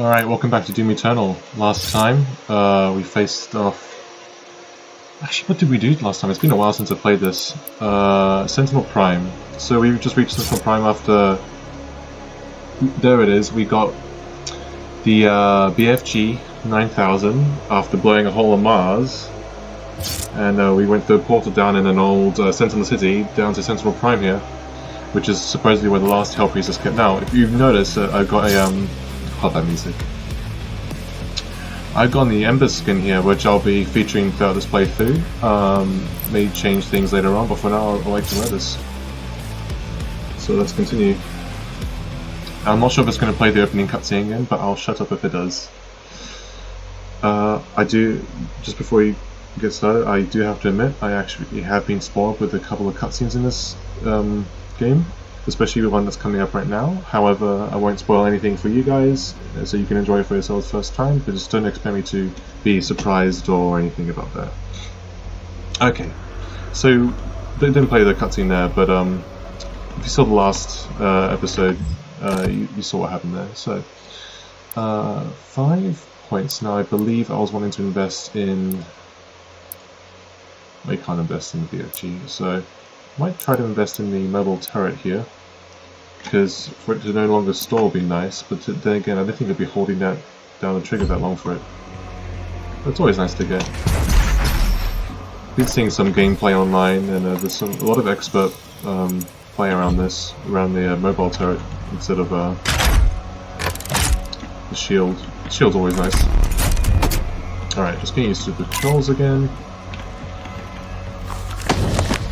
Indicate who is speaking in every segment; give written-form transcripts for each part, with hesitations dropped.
Speaker 1: Alright, welcome back to Doom Eternal. Last time, we faced off... Actually, what did we do last time? It's been a while since I played this. Sentinel Prime. So we've just reached Sentinel Prime after... There it is, we got the BFG 9000 after blowing a hole on Mars. And we went through a portal down in an old Sentinel City, down to Sentinel Prime here, which is supposedly where the last Hell Priest is kept. Now, if you've noticed, I've got a... Hold that music. I've got the Ember skin here, which I'll be featuring throughout this playthrough. May change things later on, but for now I like to wear this. So let's continue. I'm not sure if it's going to play the opening cutscene again, but I'll shut up if it does. I do, just before you get started, I do have to admit, I actually have been spoiled with a couple of cutscenes in this game. Especially the one that's coming up right now. However, I won't spoil anything for you guys, so you can enjoy it for yourselves first time, but just don't expect me to be surprised or anything about that. Okay, so they didn't play the cutscene there, but if you saw the last episode, you saw what happened there. So, 5 points. Now, I believe I was wanting to invest in... I can't invest in the BFG, so... Might try to invest in the mobile turret here, because for it to no longer store would be nice, but then again I don't think I'd be holding that down the trigger that long for it. But it's always nice to get. Been seeing some gameplay online, and there's a lot of expert play around the mobile turret instead of the shield. The shield's always nice. Alright, just getting used to the controls again.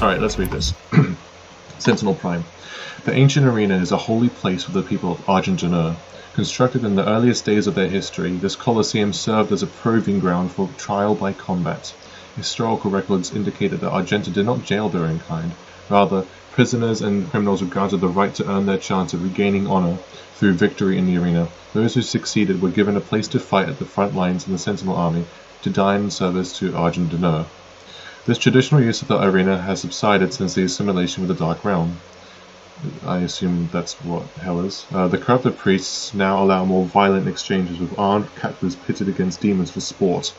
Speaker 1: Alright, let's read this. Sentinel Prime. The ancient arena is a holy place for the people of Argent D'Nur. Constructed in the earliest days of their history, this Colosseum served as a proving ground for trial by combat. Historical records indicated that Argenta did not jail their own kind. Rather, prisoners and criminals were granted the right to earn their chance of regaining honor through victory in the arena. Those who succeeded were given a place to fight at the front lines in the Sentinel army, to die in service to Argent D'Nur. This traditional use of the arena has subsided since the assimilation with the Dark Realm. I assume that's what hell is. The corrupted priests now allow more violent exchanges with armed captives pitted against demons for sport.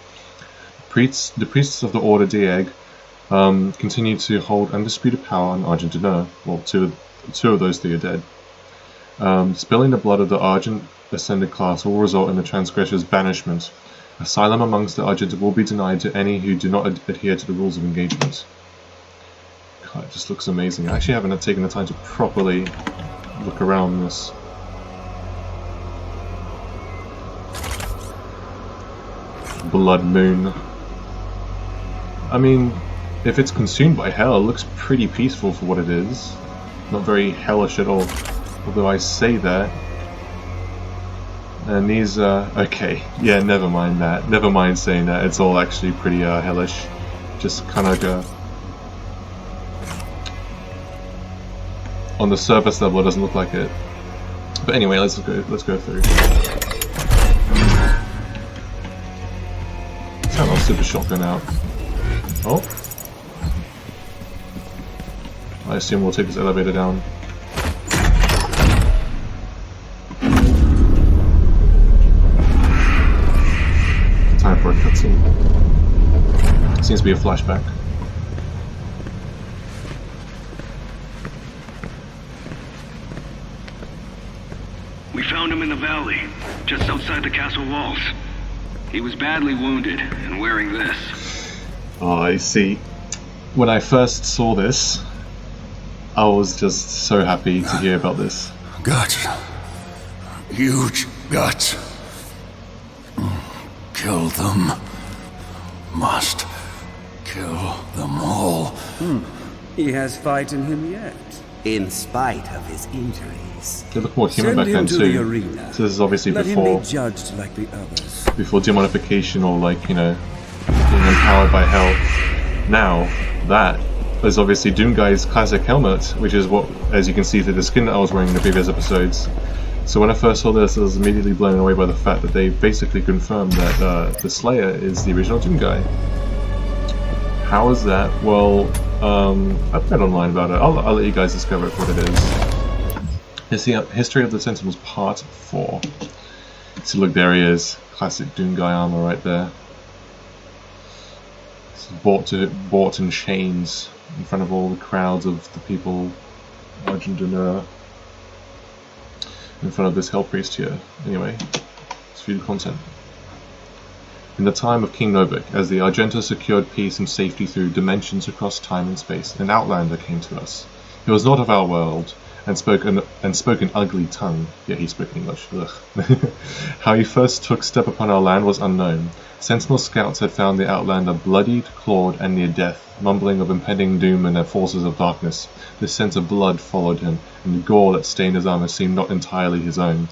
Speaker 1: The priests of the Order Dieg continue to hold undisputed power on Argent D'Nur. Well, two of those three are dead. Spilling the blood of the Argent Ascended class will result in the transgressor's banishment. Asylum amongst the Argenta will be denied to any who do not adhere to the rules of engagement. God, it just looks amazing. I actually haven't taken the time to properly look around this. Blood Moon. I mean, if it's consumed by hell, it looks pretty peaceful for what it is. Not very hellish at all. Although I say that. And these, okay, yeah, never mind that. Never mind saying that. It's all actually pretty hellish. Just kind of like on the surface level, it doesn't look like it. But anyway, let's go through. Turn our super shotgun out. Oh, I assume we'll take this elevator down. Time for a cutscene. Seems to be a flashback.
Speaker 2: We found him in the valley, just outside the castle walls. He was badly wounded and wearing this.
Speaker 1: Oh, I see. When I first saw this, I was just so happy to hear about this.
Speaker 3: Guts. Huge guts. Kill them. Must kill them all.
Speaker 4: He has fight in him yet.
Speaker 5: In spite of his injuries.
Speaker 1: They look more human
Speaker 4: Send
Speaker 1: back
Speaker 4: him
Speaker 1: then
Speaker 4: to
Speaker 1: too.
Speaker 4: the arena.
Speaker 1: So this is obviously
Speaker 4: Let
Speaker 1: before
Speaker 4: him be judged like the others.
Speaker 1: before demonification or like, you know, being empowered by hell. Now, that is obviously Doomguy's classic helmet, which is what, as you can see through the skin that I was wearing in the previous episodes. So when I first saw this, I was immediately blown away by the fact that they basically confirmed that the Slayer is the original Doomguy. How is that? Well, I've read online about it. I'll let you guys discover it for what it is. History of the Sentinels Part 4. So look, there he is. Classic Doomguy armor right there. Bought in chains in front of all the crowds of the people, Argent D'Nur, in front of this Hell Priest here. Anyway, let's view the content. In the time of King Novik, as the Argenta secured peace and safety through dimensions across time and space, an outlander came to us. He was not of our world, and spoke an ugly tongue. Yeah, he spoke English. Ugh. How he first took step upon our land was unknown. Sentinel scouts had found the outlander bloodied, clawed, and near death, mumbling of impending doom and their forces of darkness. This sense of blood followed him, and the gore that stained his armor seemed not entirely his own.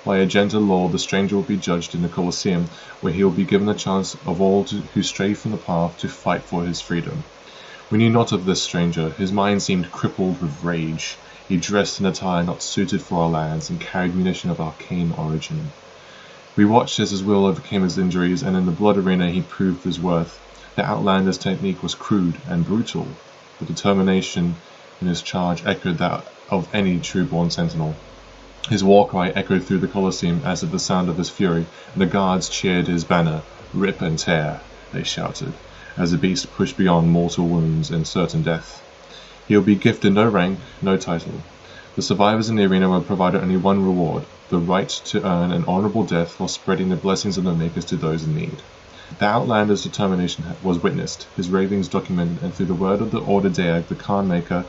Speaker 1: By Argenta law, the stranger will be judged in the Colosseum, where he will be given the chance of all who stray from the path to fight for his freedom. We knew not of this stranger. His mind seemed crippled with rage. He dressed in attire not suited for our lands, and carried munition of arcane origin. We watched as his will overcame his injuries, and in the blood arena he proved his worth. The outlander's technique was crude and brutal. The determination in his charge echoed that of any true-born sentinel. His war cry echoed through the Colosseum as did the sound of his fury, and the guards cheered his banner. "Rip and tear," they shouted, as the beast pushed beyond mortal wounds and certain death. He will be gifted no rank, no title. The survivors in the arena were provided only one reward, the right to earn an honorable death while spreading the blessings of the Makers to those in need. The outlander's determination was witnessed, his ravings documented, and through the word of the Order Daeg, the Khan Maker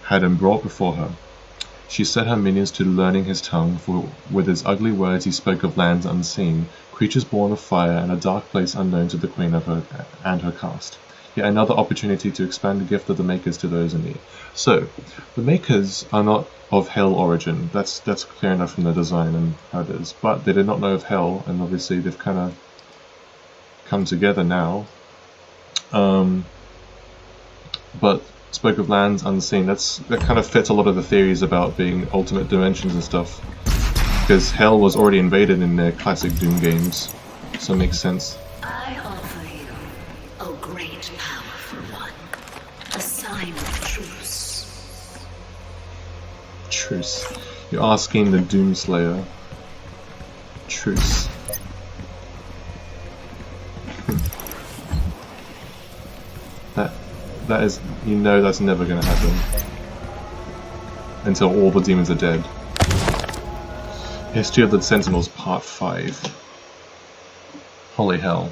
Speaker 1: had him brought before her. She set her minions to learning his tongue, for with his ugly words he spoke of lands unseen, creatures born of fire, and a dark place unknown to the Queen of her and her caste. Yet another opportunity to expand the gift of the Makers to those in need. So, the Makers are not of Hell origin. That's clear enough from the design and how it is. But they did not know of Hell, and obviously they've kind of come together now. But spoke of lands unseen. That kind of fits a lot of the theories about being ultimate dimensions and stuff. Because Hell was already invaded in their classic Doom games, so it makes sense.
Speaker 6: I offer you, O great powerful one, a sign of truce.
Speaker 1: Truce. You're asking the Doomslayer. Truce. That is, you know that's never going to happen. Until all the demons are dead. History of the Sentinels Part 5. Holy hell.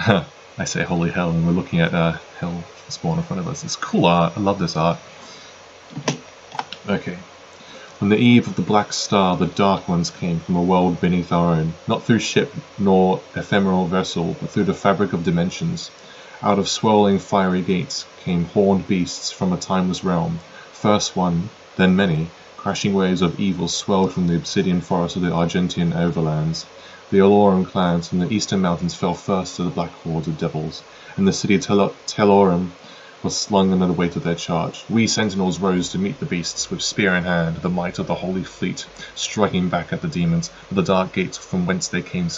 Speaker 1: I say holy hell, and we're looking at Hell spawn in front of us. It's cool art, I love this art. Okay. On the eve of the Black Star, the Dark Ones came from a world beneath our own, not through ship nor ephemeral vessel, but through the fabric of dimensions. Out of swirling fiery gates came horned beasts from a timeless realm. First one, then many, crashing waves of evil swelled from the obsidian forest of the Argentian overlands. The Aloran clans from the eastern mountains fell first to the black hordes of devils, and the city Telorum was slung under the weight of their charge. We sentinels rose to meet the beasts with spear in hand, the might of the holy fleet, striking back at the demons, but the dark gates from whence they came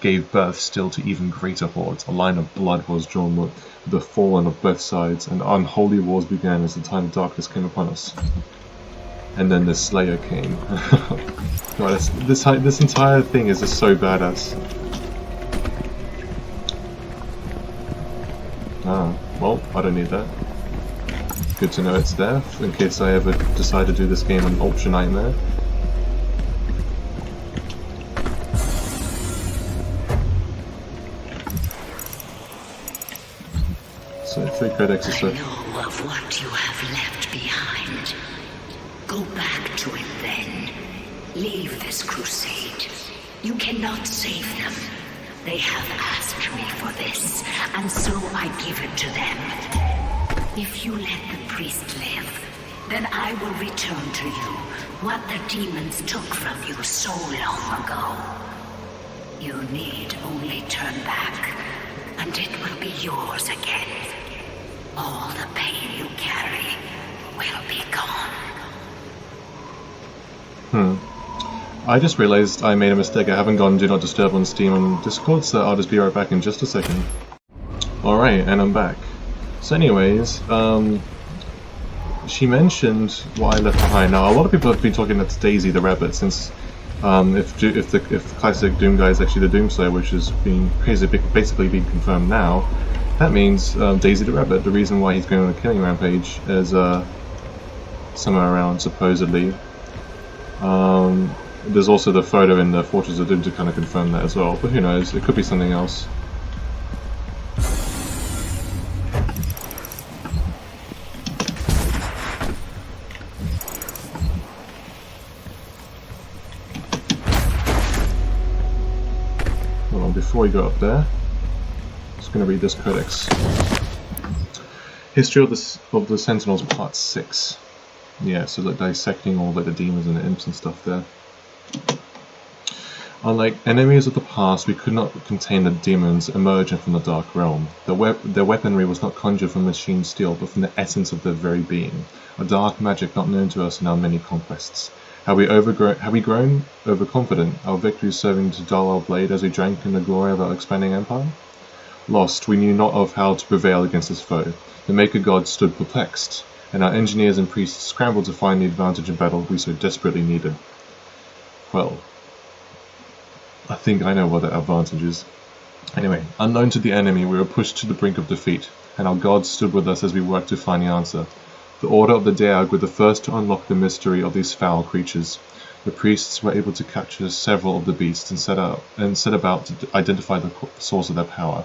Speaker 1: gave birth still to even greater hordes. A line of blood was drawn with the fallen of both sides, and unholy wars began as the time of darkness came upon us. And then the Slayer came. God, this entire thing is just so badass. Ah, well, I don't need that. Good to know it's there, in case I ever decide to do this game on Ultra Nightmare. So, 3 codex is
Speaker 6: I know of what you have left behind. Go back to it then. Leave this crusade. You cannot save them. They have asked me for this, and so I give it to them. If you let the priest live, then I will return to you what the demons took from you so long ago. You need only turn back, and it will be yours again. All the pain you carry will be gone.
Speaker 1: I just realized I made a mistake. I haven't gone Do Not Disturb on Steam and Discord, so I'll just be right back in just a second. Alright, and I'm back. So anyways, she mentioned what I left behind. Now, a lot of people have been talking about Daisy the rabbit since If the classic Doom guy is actually the Doomslayer, which is being basically being confirmed now, that means Daisy the Rabbit. The reason why he's going on a killing rampage is somewhere around supposedly. There's also the photo in the Fortress of Doom to kind of confirm that as well, but who knows? It could be something else. Before we go up there, I'm just going to read this codex. History of the Sentinels, Part 6. Yeah, so like dissecting all like the demons and the imps and stuff there. Unlike enemies of the past, we could not contain the demons emerging from the Dark Realm. Their weaponry was not conjured from machine steel, but from the essence of their very being, a dark magic not known to us in our many conquests. Have we grown overconfident, our victories serving to dull our blade as we drank in the glory of our expanding empire? Lost, we knew not of how to prevail against this foe. The Maker God stood perplexed, and our engineers and priests scrambled to find the advantage in battle we so desperately needed. Well, I think I know what that advantage is. Anyway, unknown to the enemy, we were pushed to the brink of defeat, and our God stood with us as we worked to find the answer. The Order of the Daeg were the first to unlock the mystery of these foul creatures. The priests were able to capture several of the beasts and set about to identify the source of their power.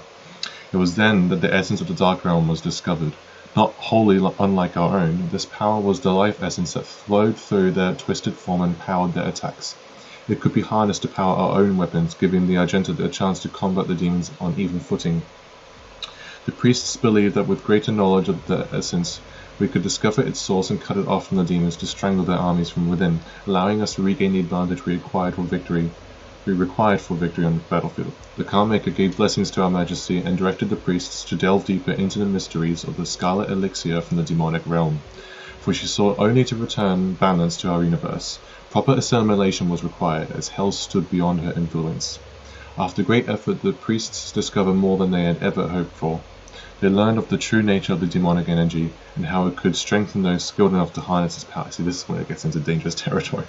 Speaker 1: It was then that the essence of the Dark Realm was discovered. Not wholly unlike our own, this power was the life essence that flowed through their twisted form and powered their attacks. It could be harnessed to power our own weapons, giving the Argenta a chance to combat the demons on even footing. The priests believed that with greater knowledge of the essence, we could discover its source and cut it off from the demons to strangle their armies from within, allowing us to regain the advantage we required for victory on the battlefield. The Calm-Maker gave blessings to our Majesty and directed the priests to delve deeper into the mysteries of the Scarlet Elixir from the demonic realm, for she sought only to return balance to our universe. Proper assimilation was required, as hell stood beyond her influence. After great effort, the priests discovered more than they had ever hoped for. They learned of the true nature of the demonic energy, and how it could strengthen those skilled enough to harness its power. See, this is when it gets into dangerous territory.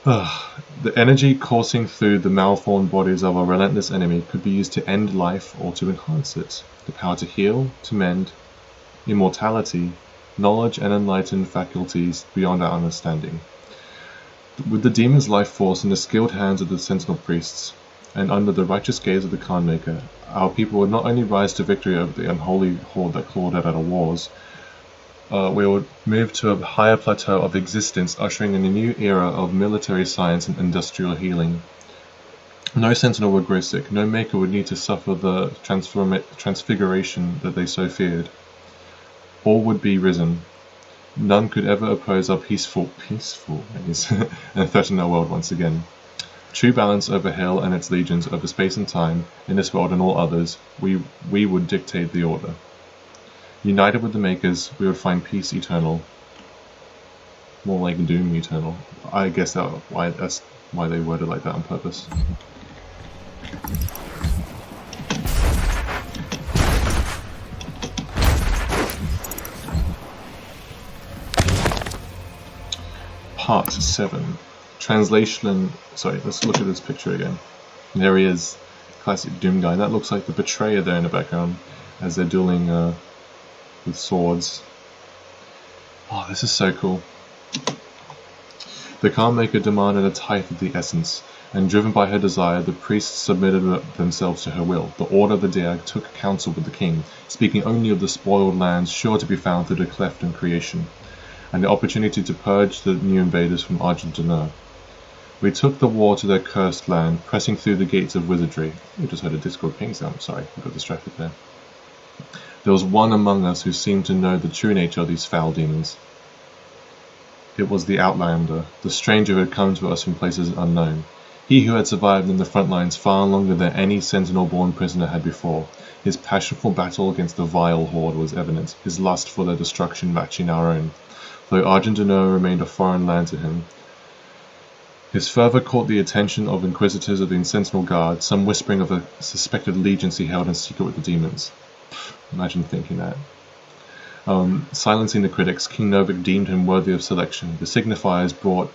Speaker 1: The energy coursing through the malformed bodies of our relentless enemy could be used to end life or to enhance it. The power to heal, to mend, immortality, knowledge and enlightened faculties beyond our understanding. With the demon's life force in the skilled hands of the Sentinel priests, and under the righteous gaze of the Khan-Maker, our people would not only rise to victory over the unholy horde that clawed at our wars, we would move to a higher plateau of existence, ushering in a new era of military science and industrial healing. No Sentinel would grow sick, no Maker would need to suffer the transfiguration that they so feared. All would be risen. None could ever oppose our peaceful ways and threaten our world once again. True balance over hell and its legions, over space and time, in this world and all others, we would dictate the order. United with the Makers, we would find peace eternal. More like doom eternal. I guess that's why they worded like that on purpose. Part 7. Translation. Sorry, let's look at this picture again. There he is, classic Doom guy. That looks like the Betrayer there in the background as they're dueling with swords. Oh, this is so cool. The Calm-Maker demanded a tithe of the essence, and driven by her desire, the priests submitted themselves to her will. The Order of the Daeg took counsel with the king, speaking only of the spoiled lands sure to be found through the cleft in creation, and the opportunity to purge the new invaders from Argent D'Nur. We took the war to their cursed land, pressing through the gates of wizardry. We just heard a Discord ping sound. Sorry, I got distracted there. There was one among us who seemed to know the true nature of these foul demons. It was the Outlander, the stranger who had come to us from places unknown. He who had survived in the front lines far longer than any Sentinel-born prisoner had before. His passion for battle against the vile horde was evident, his lust for their destruction matching our own, though Argent D'Nur remained a foreign land to him. His fervor caught the attention of inquisitors of the Sentinel Guard, some whispering of a suspected allegiance he held in secret with the demons. Imagine thinking that. Silencing the critics, King Novik deemed him worthy of selection. The signifiers brought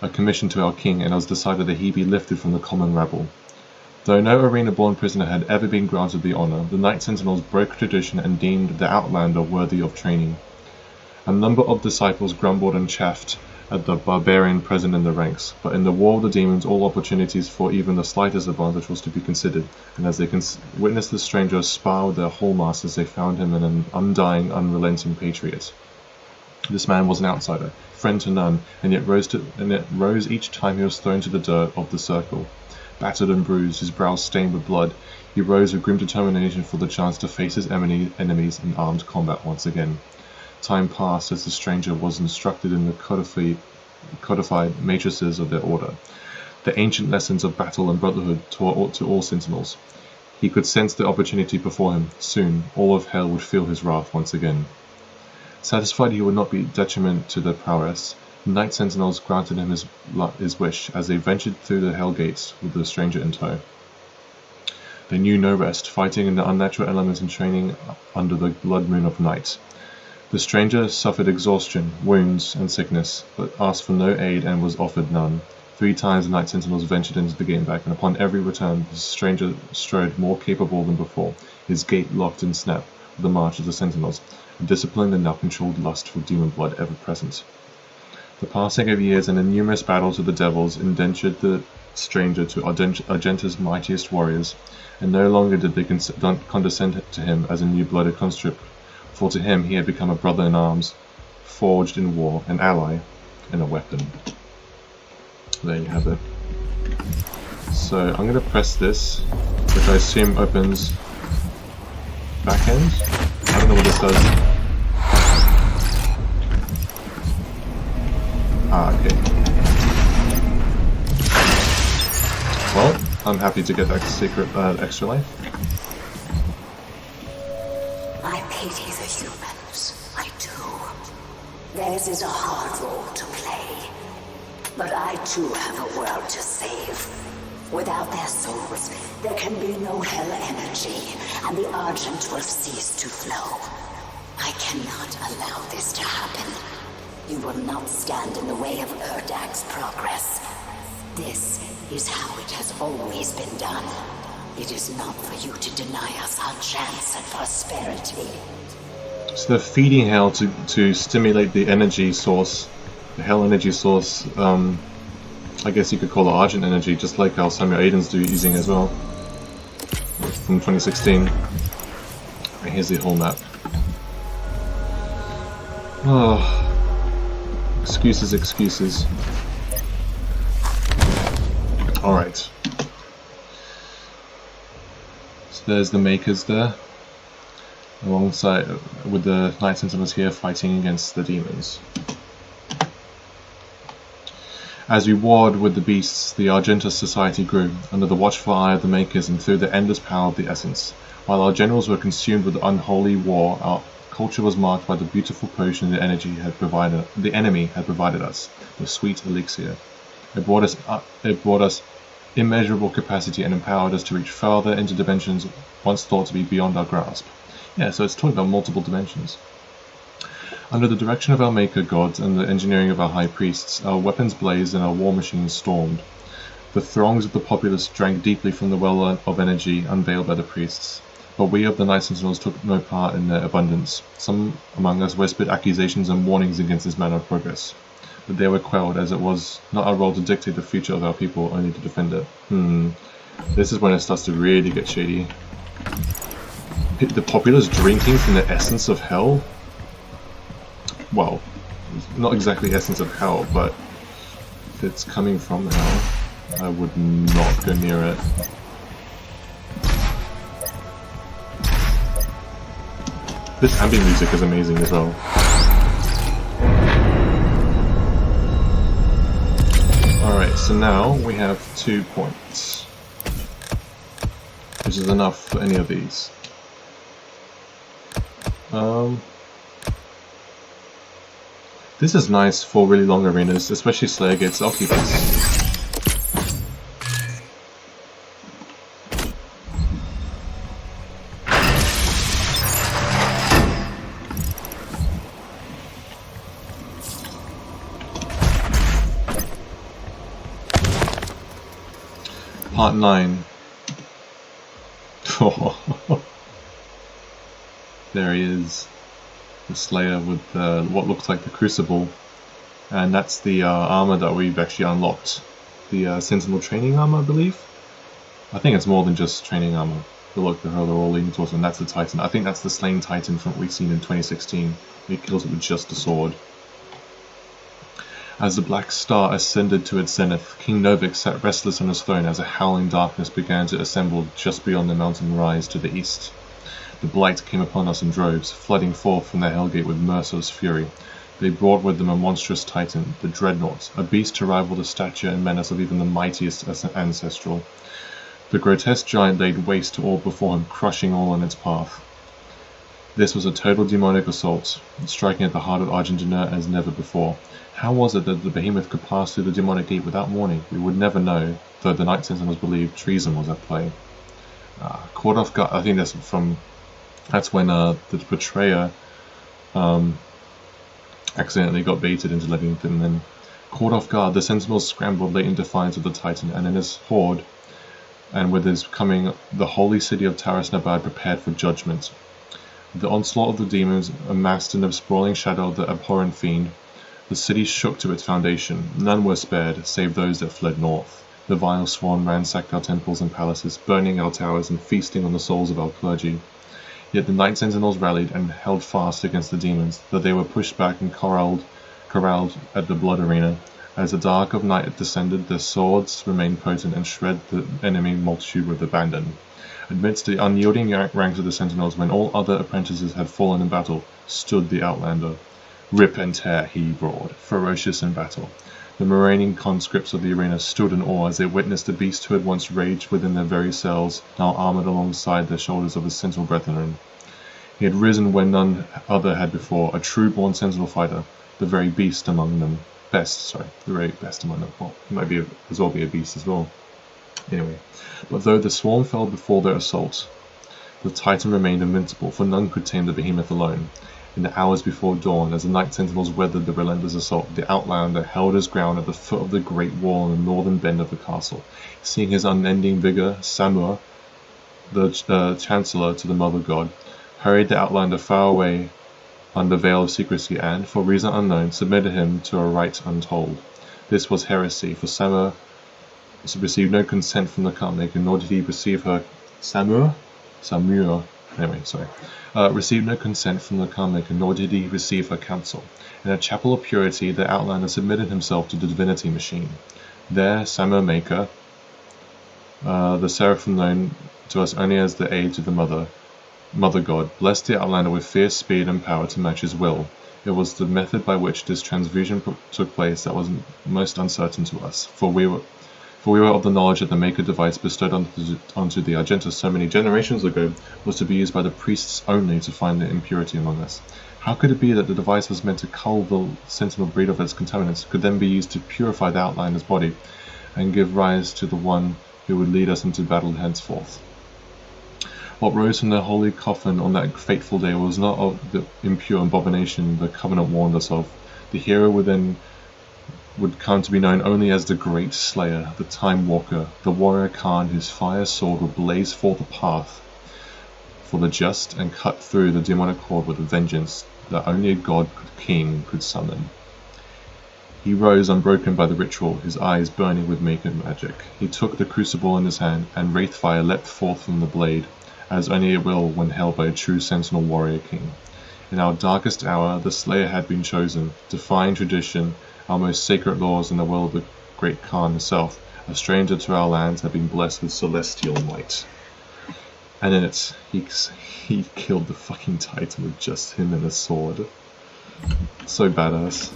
Speaker 1: a commission to our king, and it was decided that he be lifted from the common rabble. Though no arena-born prisoner had ever been granted the honor, the Knight Sentinels broke tradition and deemed the Outlander worthy of training. A number of disciples grumbled and chaffed at the barbarian present in the ranks, but in the War of the Demons all opportunities for even the slightest advantage was to be considered, and as they witnessed the stranger spar with their hallmasters, they found him an undying, unrelenting patriot. This man was an outsider, friend to none, and yet rose each time he was thrown to the dirt of the circle. Battered and bruised, his brow stained with blood, he rose with grim determination for the chance to face his enemies in armed combat once again. Time passed as the stranger was instructed in the codified matrices of their order, the ancient lessons of battle and brotherhood taught to all sentinels. He could sense the opportunity before him. Soon, all of hell would feel his wrath once again. Satisfied he would not be detriment to their prowess, the Knight Sentinels granted him his wish as they ventured through the hell gates with the stranger in tow. They knew no rest, fighting in the unnatural elements and training under the blood moon of night. The stranger suffered exhaustion, wounds, and sickness, but asked for no aid and was offered none. 3 times the Knight Sentinels ventured into the game back, and upon every return the stranger strode more capable than before, his gait locked in snap with the march of the Sentinels, a disciplined and now controlled lust for demon blood ever present. The passing of years and the numerous battles with the devils indentured the stranger to Argenta's mightiest warriors, and no longer did they condescend to him as a new-blooded conscript, for to him he had become a brother in arms, forged in war, an ally, and a weapon. There you have it. So I'm going to press this, which I assume opens back end. I don't know what this does. Ah, okay. Well, I'm happy to get that secret extra life.
Speaker 6: I pity the humans. I do. Theirs is a hard role to play. But I too have a world to save. Without their souls, there can be no hell energy, and the Argent will cease to flow. I cannot allow this to happen. You will not stand in the way of Urdag's progress. This is how it has always been done. It is not for you to deny us our chance at prosperity.
Speaker 1: So they're feeding hell to stimulate the energy source, the hell energy source. I guess you could call it Argent energy, just like how Samuel Aiden's using as well. From 2016. And here's the whole map. Oh. Excuses. Alright. So there's the Makers there, alongside with the Knight Sentinels here fighting against the demons. As we warred with the beasts, the Argenta society grew, under the watchful eye of the Makers and through the endless power of the Essence. While our generals were consumed with unholy war, our culture was marked by the beautiful potion the enemy had provided us, the sweet elixir. It brought us immeasurable capacity and empowered us to reach farther into dimensions once thought to be beyond our grasp. Yeah, so it's talking about multiple dimensions. Under the direction of our Maker gods and the engineering of our high priests, our weapons blazed and our war machines stormed. The throngs of the populace drank deeply from the well of energy unveiled by the priests. But we of the Knight Sentinels took no part in their abundance. Some among us whispered accusations and warnings against this manner of progress. But they were quelled, as it was not our role to dictate the future of our people, only to defend it. This is when it starts to really get shady. The populace drinking from the essence of hell? Well, not exactly essence of hell, but if it's coming from hell, I would not go near it. This ambient music is amazing as well. Alright, so now we have 2 points, which is enough for any of these. This is nice for really long arenas, especially Slayer Gates. I'll keep this. Part 9. There he is, the Slayer with what looks like the Crucible, and that's the armor that we've actually unlocked, the Sentinel training armor, I believe. I think it's more than just training armor. But look, they're all leaning towards, and that's the Titan. I think that's the slain Titan from what we've seen in 2016. He kills it with just a sword. As the Black Star ascended to its zenith, King Novik sat restless on his throne as a howling darkness began to assemble just beyond the mountain rise to the east. The Blight came upon us in droves, flooding forth from their hellgate with merciless fury. They brought with them a monstrous Titan, the Dreadnought, a beast to rival the stature and menace of even the mightiest ancestral. The grotesque giant laid waste to all before him, crushing all in its path. This was a total demonic assault, striking at the heart of Argent-D'Nur as never before. How was it that the behemoth could pass through the demonic gate without warning? We would never know, though the Night Sentinels believed treason was at play. Caught off guard, I think that's when the betrayer accidentally got baited into letting them in. Caught off guard, the Sentinels scrambled late in defiance of the Titan, and in his horde, and with his coming, the holy city of Taras Nabad prepared for judgment. The onslaught of the demons amassed in the sprawling shadow of the abhorrent fiend. The city shook to its foundation. None were spared, save those that fled north. The vile swarm ransacked our temples and palaces, burning our towers and feasting on the souls of our clergy. Yet the Night Sentinels rallied and held fast against the demons, though they were pushed back and corralled at the blood arena. As the dark of night descended, their swords remained potent and shred the enemy multitude with abandon. Amidst the unyielding ranks of the Sentinels, when all other apprentices had fallen in battle, stood the Outlander. Rip and tear, he roared, ferocious in battle. The remaining conscripts of the arena stood in awe as they witnessed the beast who had once raged within their very cells, now armored alongside the shoulders of his Sentinel brethren. He had risen when none other had before, a true-born Sentinel fighter, the very beast among them. The very best among them. Well, he might as well be a beast as well. Anyway, but though the swarm fell before their assault, the Titan remained invincible, for none could tame the behemoth alone. In the hours before dawn, as the Night Sentinels weathered the relentless assault, the Outlander held his ground at the foot of the great wall in the northern bend of the castle. Seeing his unending vigor, Samur, the Chancellor to the Mother God, hurried the Outlander far away under veil of secrecy and, for reason unknown, submitted him to a rite untold. This was heresy, for Samur received no consent from the Cartmaker, nor did he receive her... received no consent from the Cartmaker, nor did he receive her counsel. In a chapel of purity, the Outlander submitted himself to the divinity machine. There, Samur Maker, the Seraphim known to us only as the aid to the Mother God, blessed the Outlander with fierce speed and power to match his will. It was the method by which this transfusion took place that was most uncertain to us, for we were of the knowledge that the Maker device bestowed onto the Argenta so many generations ago was to be used by the priests only to find the impurity among us. How could it be that the device was meant to cull the Sentinel breed of its contaminants, could then be used to purify the Outlander's body, and give rise to the one who would lead us into battle henceforth? What rose from the holy coffin on that fateful day was not of the impure abomination the Covenant warned us of. The hero within would come to be known only as the Great Slayer, the Time Walker, the warrior Khan whose fire sword would blaze forth a path for the just and cut through the demonic horde with a vengeance that only a god king could summon. He rose unbroken by the ritual, his eyes burning with Maker magic. He took the crucible in his hand, and wraith fire leapt forth from the blade, as only it will when held by a true Sentinel warrior king. In our darkest hour, the Slayer had been chosen, defying tradition, our most sacred laws, and the will of the great Khan himself. A stranger to our lands, had been blessed with celestial might. And in it, he killed the fucking Titan with just him and a sword. So badass.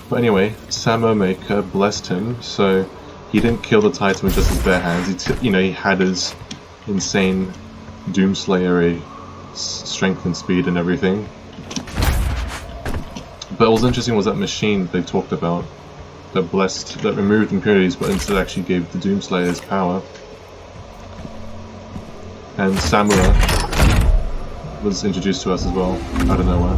Speaker 1: But anyway, Samur Maker blessed him, so he didn't kill the Titan with just his bare hands. He had his insane Doomslayer strength and speed and everything. But what was interesting was that machine they talked about that removed impurities, but instead actually gave the Doomslayers power. And Samura was introduced to us as well, out of nowhere.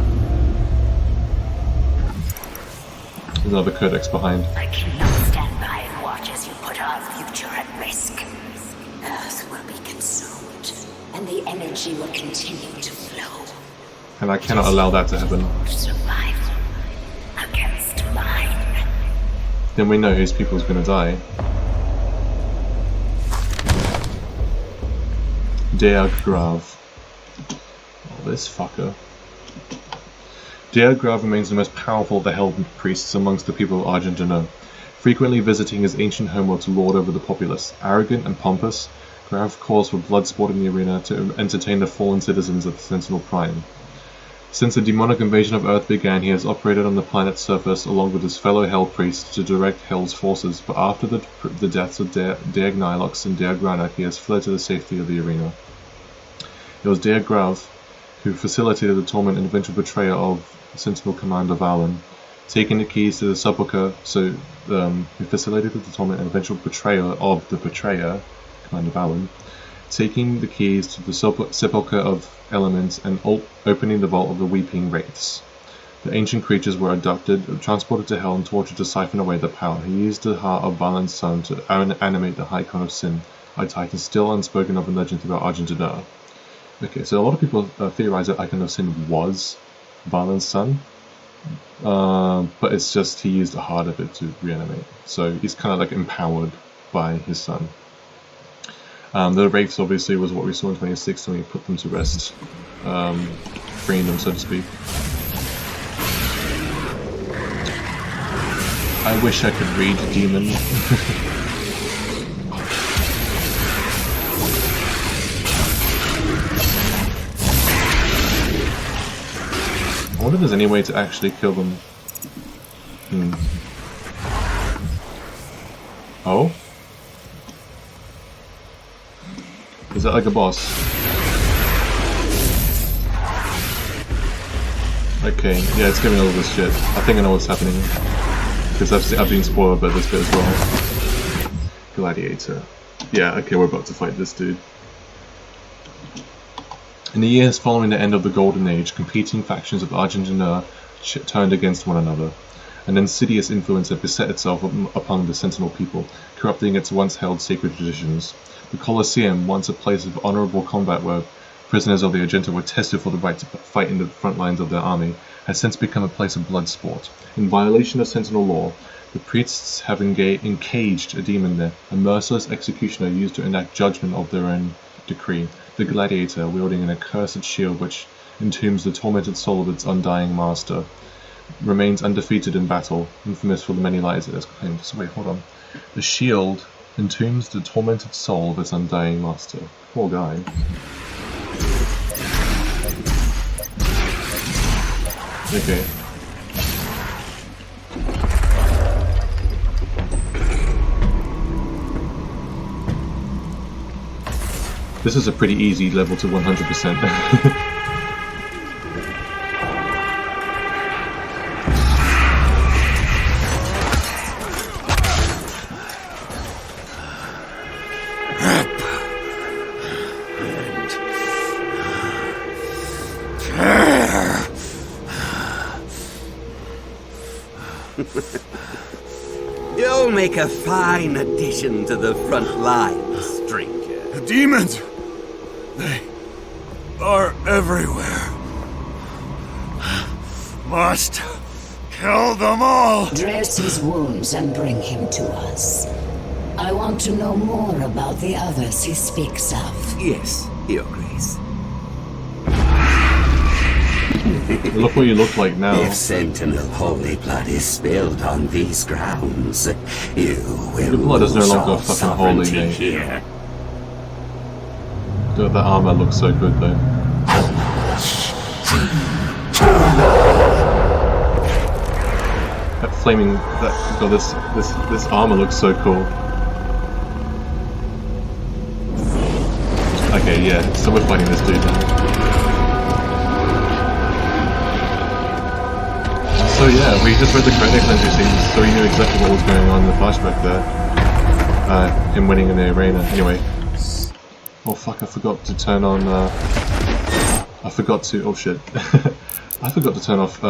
Speaker 1: There's another codex behind.
Speaker 6: I cannot stand by and watch as you put our our future at risk. Earth will be consumed, and the energy will continue to flow.
Speaker 1: And I cannot allow that to happen.
Speaker 6: Survival against mine.
Speaker 1: Then we know whose people's gonna die. Deagrav. Oh, this fucker. Deagrav remains the most powerful of the Hell Priests amongst the people of Argent D'No, frequently visiting his ancient homeworld to lord over the populace. Arrogant and pompous, Grav calls for blood sport in the arena to entertain the fallen citizens of the Sentinel Prime. Since the demonic invasion of Earth began, he has operated on the planet's surface along with his fellow Hell Priests to direct Hell's forces, but after the deaths of Deagnilox and Deagrana, he has fled to the safety of the arena. It was Deagrav who facilitated the torment and eventual betrayal of Sentinel Commander Valen, taking the keys to the sepulchre. Who facilitated the torment and eventual betrayal of the betrayer, Commander Valen, taking the keys to the sepulchre of elements and opening the vault of the weeping wraiths. The ancient creatures were abducted, transported to Hell, and tortured to siphon away their power. He used the heart of Valen's son to animate the Icon of Sin, a titan still unspoken of in legend throughout Argent D'No. Okay, so a lot of people theorize that Icon of Sin was Valen's son, but it's just he used the heart of it to reanimate. So he's kind of like empowered by his son. The Wraiths obviously was what we saw in 26 when we put them to rest, freeing them, so to speak. I wish I could read Demon. I wonder if there's any way to actually kill them. Oh? Is that like a boss? Okay, yeah, it's giving all this shit. I think I know what's happening. Because I've been spoiled by this bit as well. Gladiator. Yeah, okay, we're about to fight this dude. In the years following the end of the Golden Age, competing factions of Argent D'No turned against one another. An insidious influence had beset itself upon the Sentinel people, corrupting its once held sacred traditions. The Colosseum, once a place of honorable combat where prisoners of the Argenta were tested for the right to fight in the front lines of their army, has since become a place of blood sport. In violation of Sentinel law, the priests have encaged a demon there, a merciless executioner used to enact judgment of their own decree. The Gladiator, wielding an accursed shield which entombs the tormented soul of its undying master, remains undefeated in battle, infamous for the many lives it has claimed. So wait, hold on. The shield entombs the tormented soul of its undying master. Poor guy. Okay. This is a pretty easy level to 100%.
Speaker 5: You'll make a fine addition to the front line, stranger.
Speaker 3: The demons! They are everywhere. Must kill them all!
Speaker 6: Dress his wounds and bring him to us. I want to know more about the others he speaks of.
Speaker 5: Yes, Your Grace.
Speaker 1: Look what you look like now.
Speaker 5: If Sentinel holy blood is spilled on these grounds, you will
Speaker 1: The blood is no
Speaker 5: lose
Speaker 1: longer
Speaker 5: all
Speaker 1: fucking holy,
Speaker 5: sovereignty
Speaker 1: mate.
Speaker 5: here.
Speaker 1: The armor looks so good though. That flaming, this armor looks so cool. Okay, yeah, so we're fighting this dude now. So yeah, we just read the credit entry scenes, so we knew exactly what was going on in the flashback there. Him winning in the arena. Anyway. Oh fuck, I forgot to turn on, I forgot to, oh shit. I forgot to turn off,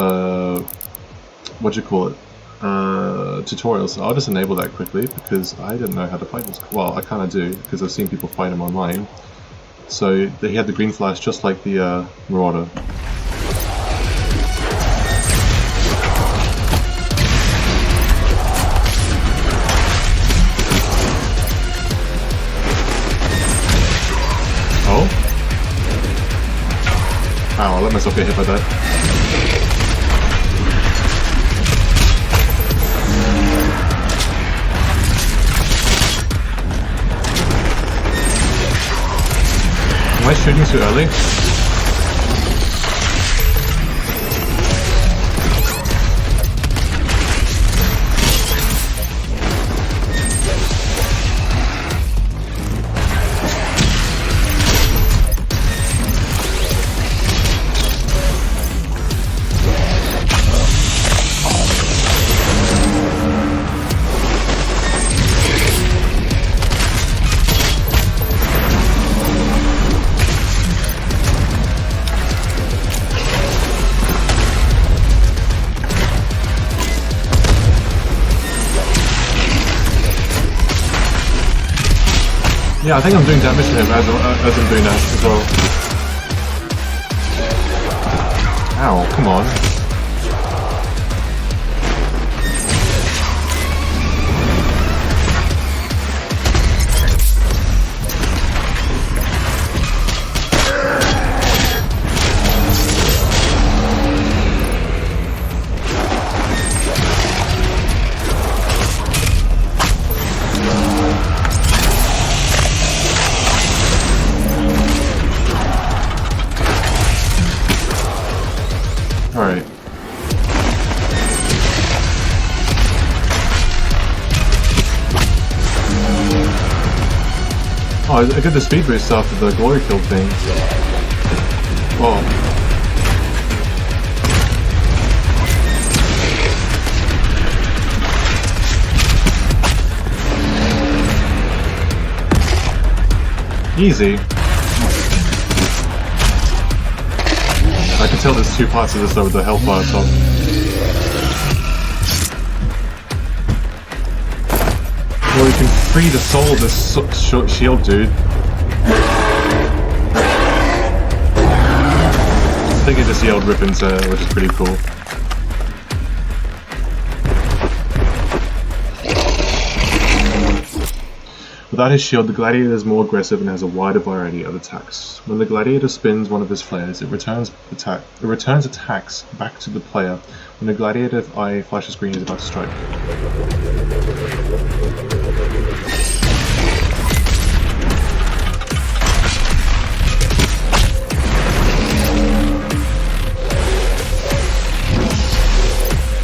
Speaker 1: what do you call it? tutorial, so I'll just enable that quickly because I didn't know how to fight this. Well, I kind of do because I've seen people fight him online. So he had the green flash just like the Marauder. Oh? Ow, I let myself get hit by that. Am I shooting too early? Yeah, I think I'm doing damage to him as I'm doing that as well. Ow, come on. Alright. Oh, I get the speed boost after the glory kill thing. Whoa. Easy. I can tell there's two parts of this though with the health bar at the top. Well, you can free the soul of this short shield, dude. I think it just yelled rip into it, which is pretty cool. Without his shield, the Gladiator is more aggressive and has a wider variety of attacks. When the Gladiator spins one of his flares, it returns attacks back to the player when the Gladiator's eye flashes green is about to strike.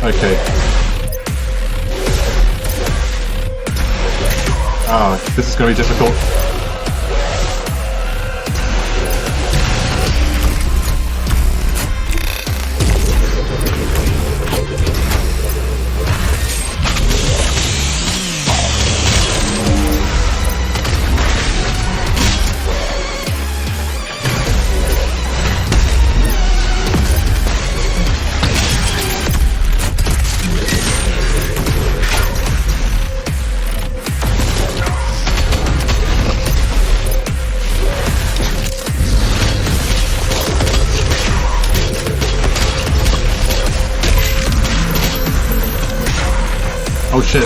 Speaker 1: Okay. Ah, this is going to be difficult. Oh shit.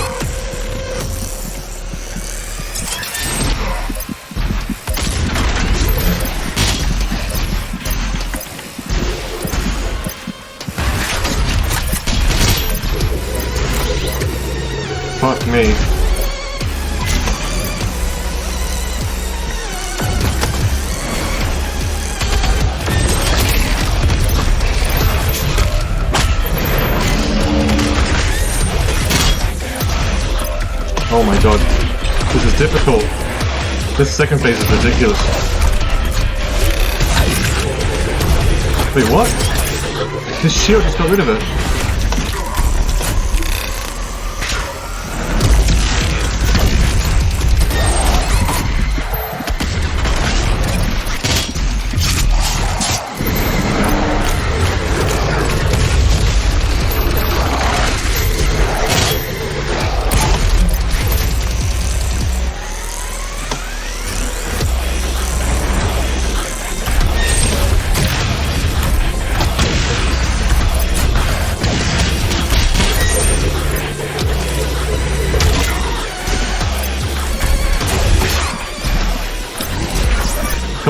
Speaker 1: Fuck me. Oh my god, this is difficult. This second phase is ridiculous. Wait, what? His shield just got rid of it.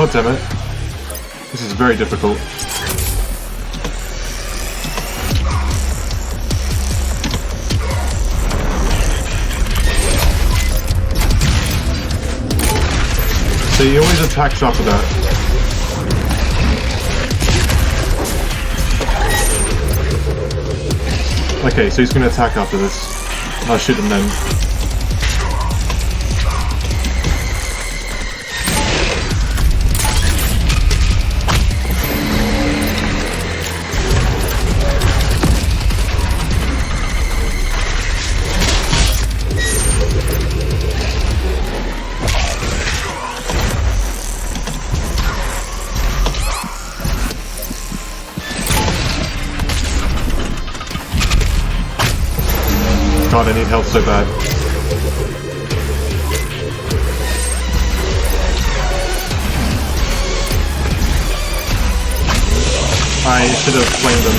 Speaker 1: God damn it. This is very difficult. So he always attacks after that. Okay, so he's gonna attack after this. I'll shoot him then. God, I need help so bad. I should have flamed them.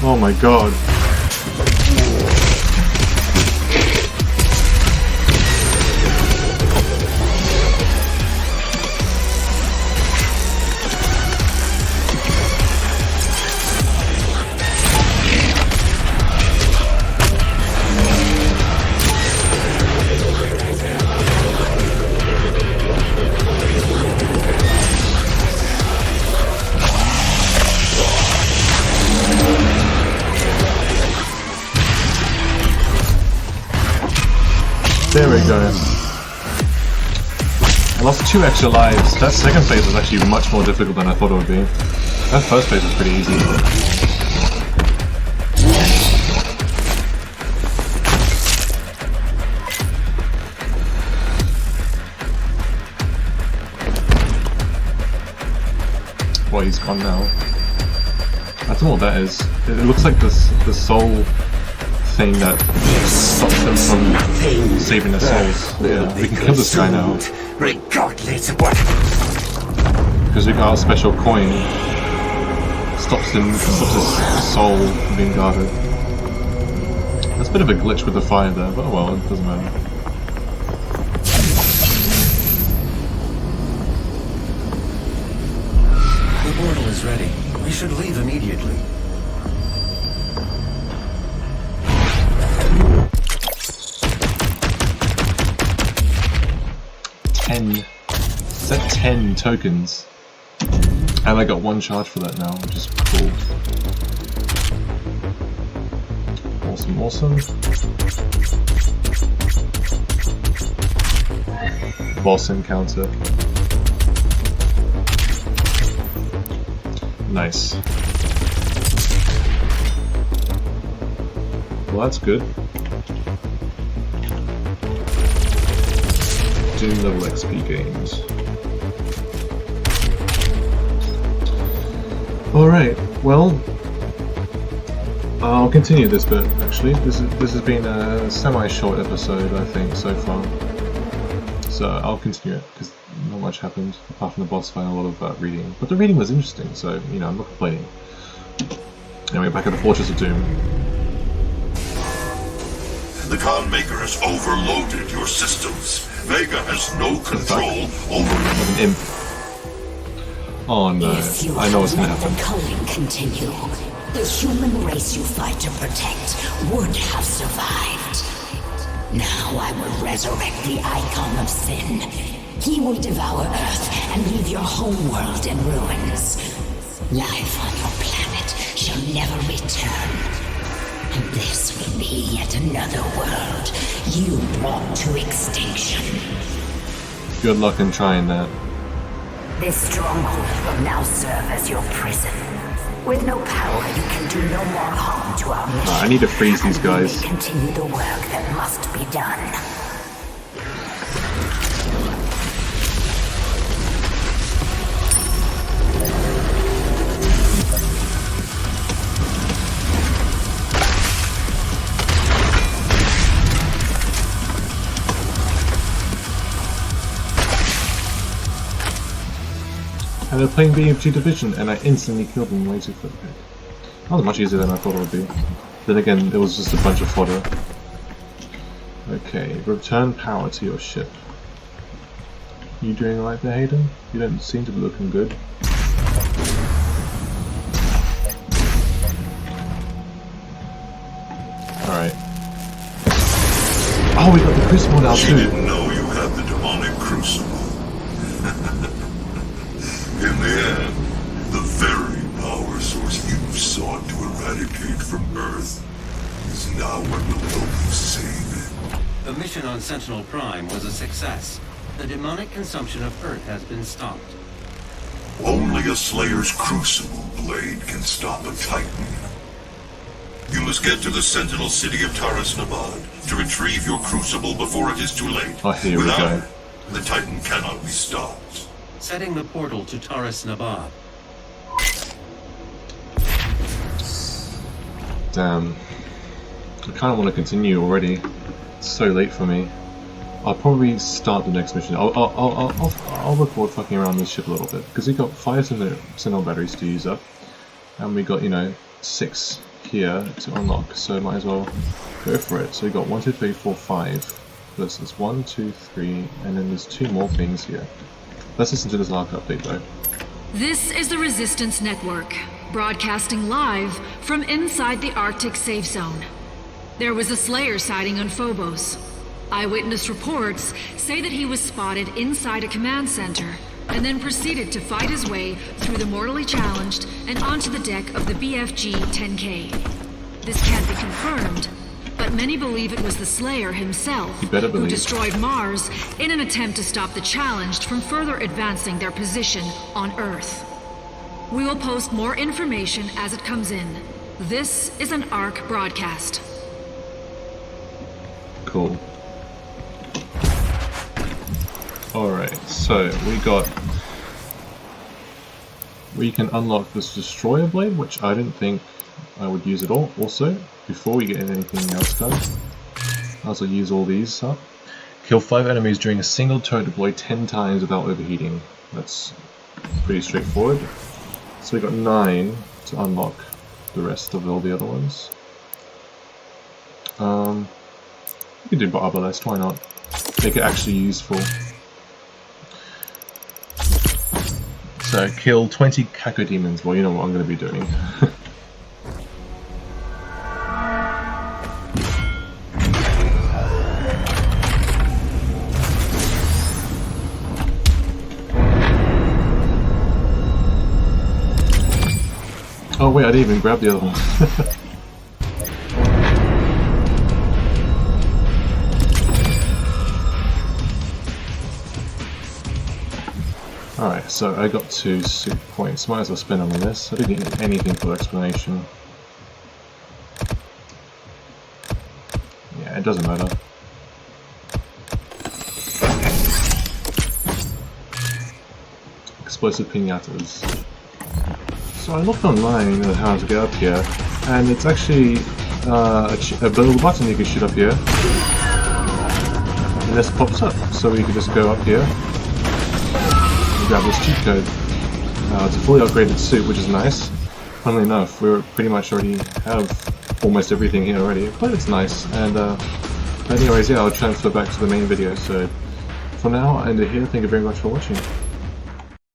Speaker 1: Oh my god. There we go. I lost 2 extra lives. That second phase was actually much more difficult than I thought it would be. That first phase was pretty easy. Well, he's gone now. I don't know what that is. It looks like this the soul thing that stops them from saving their souls. Yeah, we can kill this guy now.
Speaker 5: Regardless of what.
Speaker 1: Because we got our special coin. Stops his soul from being guarded. That's a bit of a glitch with the fire there, but oh well, it doesn't matter.
Speaker 4: The portal is ready. We should leave immediately.
Speaker 1: Set 10 tokens. And I got 1 charge for that now, which is cool. Awesome, awesome. Boss encounter. Nice. Well, that's good. Doom level XP gains. Alright, well, I'll continue this bit actually. This has been a semi-short episode, I think, so far. So I'll continue it, because not much happened, apart from the boss fight and a lot of reading. But the reading was interesting, so, you know, I'm not complaining. Anyway, back at the Fortress of Doom.
Speaker 3: The Khan Maker has overloaded your systems. Vega has no control over
Speaker 1: Like an imp. Oh no, I know what's gonna
Speaker 6: Let
Speaker 1: happen.
Speaker 6: the culling continue. The human race you fight to protect would have survived. Now I will resurrect the icon of sin. He will devour Earth and leave your whole world in ruins. Life on your planet shall never return. And this will be yet another world you brought to extinction.
Speaker 1: Good luck in trying that.
Speaker 6: This stronghold will now serve as your prison. With no power, you can do no more harm to our mission.
Speaker 1: I need to freeze these
Speaker 6: and we
Speaker 1: guys.
Speaker 6: may continue the work that must be done.
Speaker 1: And they're playing BFG Division, and I instantly killed them way too quick. That was much easier than I thought it would be. Then again, it was just a bunch of fodder. Okay, return power to your ship. You doing alright there, Hayden? You don't seem to be looking good. Alright. Oh, we got the Crucible now
Speaker 3: She
Speaker 1: too!
Speaker 3: didn't know you had the demonic crucible. In the end, the very power source you sought to eradicate from Earth is now what will help you save it.
Speaker 4: The mission on Sentinel Prime was a success. The demonic consumption of Earth has been stopped.
Speaker 3: Only a Slayer's Crucible blade can stop a Titan. You must get to the Sentinel city of Taras Nabad to retrieve your Crucible before it is too late.
Speaker 1: Oh, here we
Speaker 3: Without
Speaker 1: go.
Speaker 3: it, the Titan cannot be stopped.
Speaker 4: Setting the portal to Taras Nabad.
Speaker 1: Damn. I kind of want to continue already. It's so late for me. I'll probably start the next mission. I'll record fucking around this ship a little bit because we got 5 Sentinel batteries to use up, and we got 6 here to unlock. So might as well go for it. So we got 1, 2, 3, 4, 5. This is 1, 2, 3, and then there's 2 more things here. Let's listen to this last update though.
Speaker 7: This is the Resistance Network, broadcasting live from inside the Arctic safe zone. There was a Slayer sighting on Phobos. Eyewitness reports say that he was spotted inside a command center and then proceeded to fight his way through the mortally challenged and onto the deck of the BFG-10K. This can't be confirmed, but many believe it was the Slayer himself
Speaker 1: You better
Speaker 7: who
Speaker 1: believe.
Speaker 7: destroyed Mars in an attempt to stop the challenged from further advancing their position on Earth. We will post more information as it comes in. This is an ARC broadcast.
Speaker 1: Cool. Alright, so we can unlock this Destroyer Blade, which I didn't think I would use at all. Also, before we get anything else done, I also use all these up. Kill 5 enemies during a single turret deploy 10 times without overheating. That's pretty straightforward. So we got 9 to unlock the rest of all the other ones. We can do Barbalest, why not? Make it actually useful. So kill 20 Cacodemons. Well, you know what I'm going to be doing. Oh wait, I didn't even grab the other one. Alright, so I got 2 super points. Might as well spend them on this. I didn't get anything for explanation. Yeah, it doesn't matter. Explosive pinatas. So I looked online at how to get up here, and it's actually a little button you can shoot up here. And this pops up, so we can just go up here. Grab this cheat code. It's a fully upgraded suit, which is nice. Funnily enough, we pretty much already have almost everything here already, but it's nice. And anyways, yeah, I'll transfer back to the main video. So for now, I end it here. Thank you very much for watching.